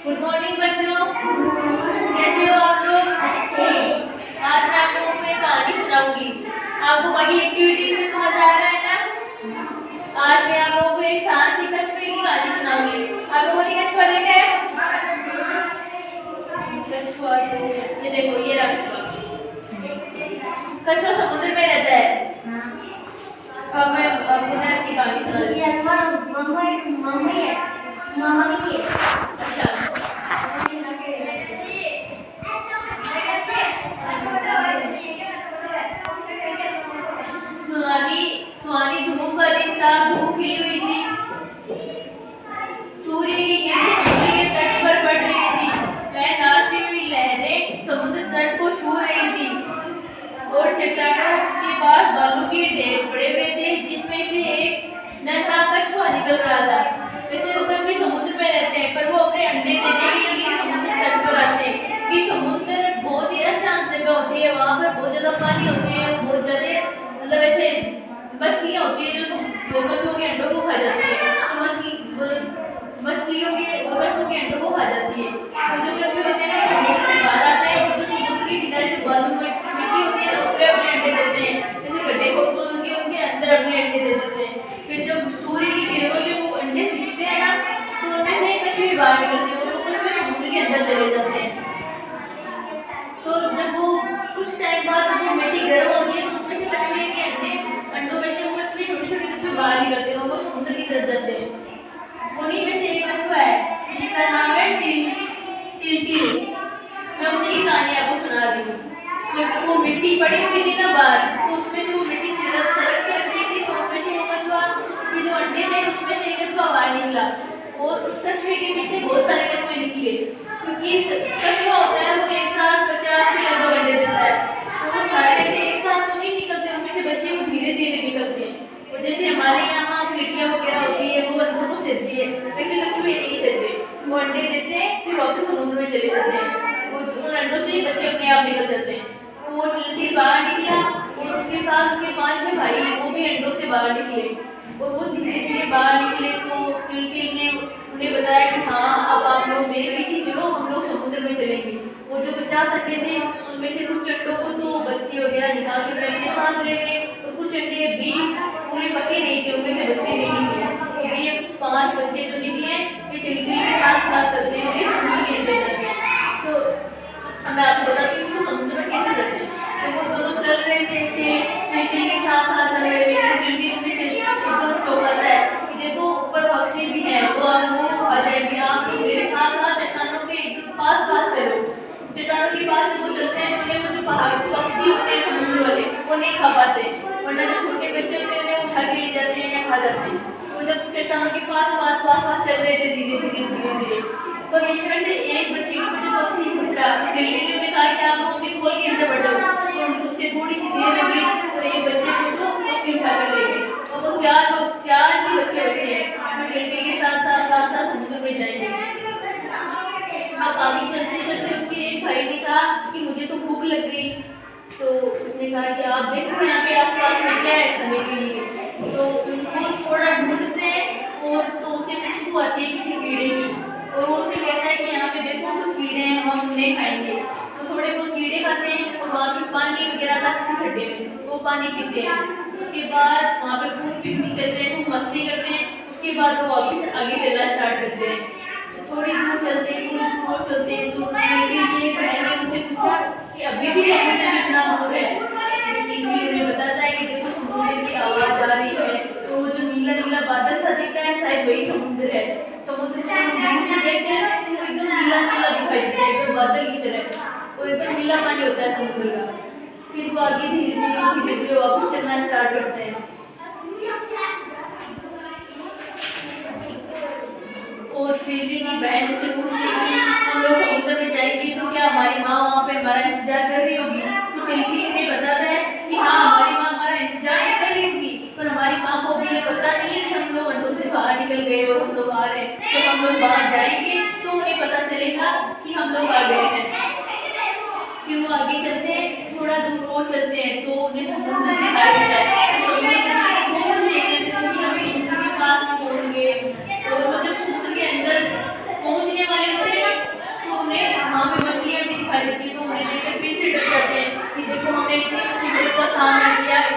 Good morning बच्चों, कैसे हो आप लोग? अच्छे। आज मैं आप लोगों को एक कहानी सुनाऊंगी। आपको बाकी एक्टिविटीज में तो मजा आ रहा है ना? आज मैं आप लोगों को एक साहसी कछुए की कहानी सुनाऊंगी। आप लोगों ने कछुआ देखा है? कछुआ तो ये देखो, ये रहा कछुआ। कछुआ समुद्र में रहता है। अब मैं आपको ना इसकी कहानी सुनाऊंगी। अच्छा, सुहानी धूप का दिन था। धूप खिली हुई थी। सूर्य की किरणें समुद्र के तट पर पड़ रही थी। वह नाचती हुई लहरें समुद्र तट को छू रही थी और चट्टानों के पास बालू के ढेर पड़े हुए थे, जिनमें से एक नन्हा कछुआ निकल रहा था। वैसे तो कछुए समुद्र में रहते हैं, पर वो अपने अंडे देने के लिए समुद्र तट पर आते हैं। कि समुद्र बहुत ही अशांत जगह होती है, वहाँ पर बहुत ज्यादा पानी होती है, बहुत ज्यादा मतलब ऐसे मछलियाँ होती है जो कछुओं के अंडों को खा जाती है। तो मछलियों के कछुओं के अंडों को खा जाती है। तो जो कछुए होते हैं वो समुद्र से बाहर आते हैं और जो समुद्र के किनारे जो बालू मिट्टी होती है ना, उस पर अपने अंडे देते हैं। जैसे गड्ढे को खोद के उनके अंदर अपने अंडे दे देते हैं। फिर जब सूर्य की किरणों से वो अंडे सिकते हैं ना, तो उनमें से कछुए बाहर निकलते हैं और वो कछुए समुद्र के अंदर चले जाते हैं। तो जब वो कुछ टाइम बाद जब वो मिट्टी गर्म होती है, तो उसमें से कछुए के अंडों में से वो कछुए छोटे छोटे कछुए बाहर निकलते हैं और वो समुद्र की तरफ जाते हैं। उन्हीं में से एक कछुआ है जिसका नाम है टिलटिल। मैं उसी की कहानी आपको सुना रही हूँ। जब वो मिट्टी पड़ी हुई थी ना बाहर, तो उसमें से वो मिट्टी सरक रही थी, तो उसमें से वो कछुआ के जो अंडे थे उसमें से एक कछुआ बाहर निकला और उस कछुए के पीछे बहुत सारे कछुए निकले। क्योंकि कछुआ होता है वो एक साथ 50 के लगभग अंडे देता है, तो वो सारे अंडे एक साथ तो नहीं निकलते, उनमें से बच्चे वो धीरे धीरे निकलते हैं। और जैसे हमारे यहाँ चिड़िया वगैरह होती है वो अंडों को सेधती है, वैसे कछुए नहीं सेधते। वो अंडे देते हैं, फिर वापस समुद्र में चले जाते हैं। वो उन अंडों से ही बच्चे अपने आप निकल जाते हैं। तो वो टिलटिल बाहर निकला और उसके साथ उसके 5-6 भाई वो भी अंडों से बाहर निकले। और वो धीरे धीरे बाहर निकले तो टिलटिल ने उन्हें बताया कि हाँ, अब आप लोग मेरे पीछे चलो, हम लोग समुद्र में चलेंगे। और जो 50 अंडे थे उनमें से कुछ अंडों को तो बच्चे वगैरह निकाल के अपने साथ ले गए, और कुछ अंडे भी पूरे पके नहीं थे, उनमें से बच्चे नहीं निकले। तो ये 5 बच्चे जो निकले ये टिलटिल के साथ साथ चलते हैं और ये समुद्र के अंदर जाते हैं। तो मैं आपको बताती हूँ कि वो समुद्र में कैसे जाते हैं। तो वो दोनों चल रहे थे, ऐसे टिलटिल के साथ साथ चल रहे थे। तो टिलटिल उन्हें एकदम चौंकाता है कि देखो ऊपर पक्षी भी है, वो आप लोगों को खा जाएंगे, आप लोग मेरे साथ साथ चट्टानों के एकदम पास पास चलो। चट्टानों के पास जब वो चलते हैं तो उन्हें वो जो पहाड़ पक्षी होते हैं समुद्र वाले वो नहीं खा पाते, वरना जो छोटे बच्चे होते हैं उन्हें उठा के ले जाते हैं या खा जाते हैं। वो जब चट्टानों के पास पास पास पास चल रहे थे धीरे धीरे धीरे धीरे, तो इसमें से एक बच्चे को जो पक्षी छूटा, टिलटिल ने कहा कि आप लोग अपनी खोल के अंदर बढ़ जाओ। तो उसे थोड़ी सी देर लगी और एक बच्चे को तो पक्षी उठा कर ले गए। और वो चार ही बच्चे बचे हैं टिलटिल के साथ साथ साथ साथ समुद्र में जाएंगे। अब आगे चलते चलते उसके एक भाई ने कहा कि मुझे तो भूख लग गई। तो उसने कहा कि आप देखो यहाँ पे आसपास में क्या है खाने के लिए। तो उनको थोड़ा ढूंढते हैं और तो उसे खुशबू आती है किसी कीड़े की, और वो उसे कहता है कि यहाँ पे देखो कुछ कीड़े हैं, हम उन्हें खाएंगे। तो थोड़े बहुत कीड़े खाते हैं और वहाँ पे पानी वगैरह था किसी खड्डे में, वो पानी पीते हैं। उसके बाद वहाँ पे खूब पिकनिक करते हैं, खूब मस्ती करते हैं। उसके बाद वो वापस आगे चलना स्टार्ट करते हैं। तो थोड़ी दूर चलते हैं, थोड़ी दूर और चलते हैं, तो टिलटिल बहन ने उनसे पूछा कि अभी भी समुद्र कितना दूर है। टिलटिल उन्हें बताता है कि देखो समुद्र की आवाज आ रही है, तो वो जो नीला नीला बादल सा दिखता है शायद वही समुद्र है। समुद्र को जब हम दूर से देखते हैं ना तो वो एकदम नीला नीला दिखाई देता है, एकदम बादल की तरह, वो एकदम नीला पानी होता है समुद्र का। फिर वो आगे धीरे धीरे वापस चलना स्टार्ट करते हैं। और टिलटिल की बहन उससे पूछती है कि हम लोग समुद्र में जाएंगे तो क्या हमारी माँ वहाँ पे हमारा इंतजार कर रही होगी। तो टिलटिल इन्हें बताता है कि हाँ, हमारी माँ हमारा इंतजार तो कर रही होगी, पर हमारी माँ को भी ये पता नहीं है कि हम लोग अंडों से बाहर निकल गए और हम लोग आ रहे हैं। तो हम लोग बाहर जाएंगे तो उन्हें पता चलेगा कि हम लोग आ गए हैं। फिर वो आगे चलते हैं, थोड़ा दूर और चलते हैं तो उन्हें समुद्र दिखाई देता है। तो समुद्र के अंदर बहुत खुश होते हैं क्योंकि हम समुद्र के पास में पहुंच गए। और वो जब समुद्र के अंदर पहुंचने वाले होते हैं सामने दिया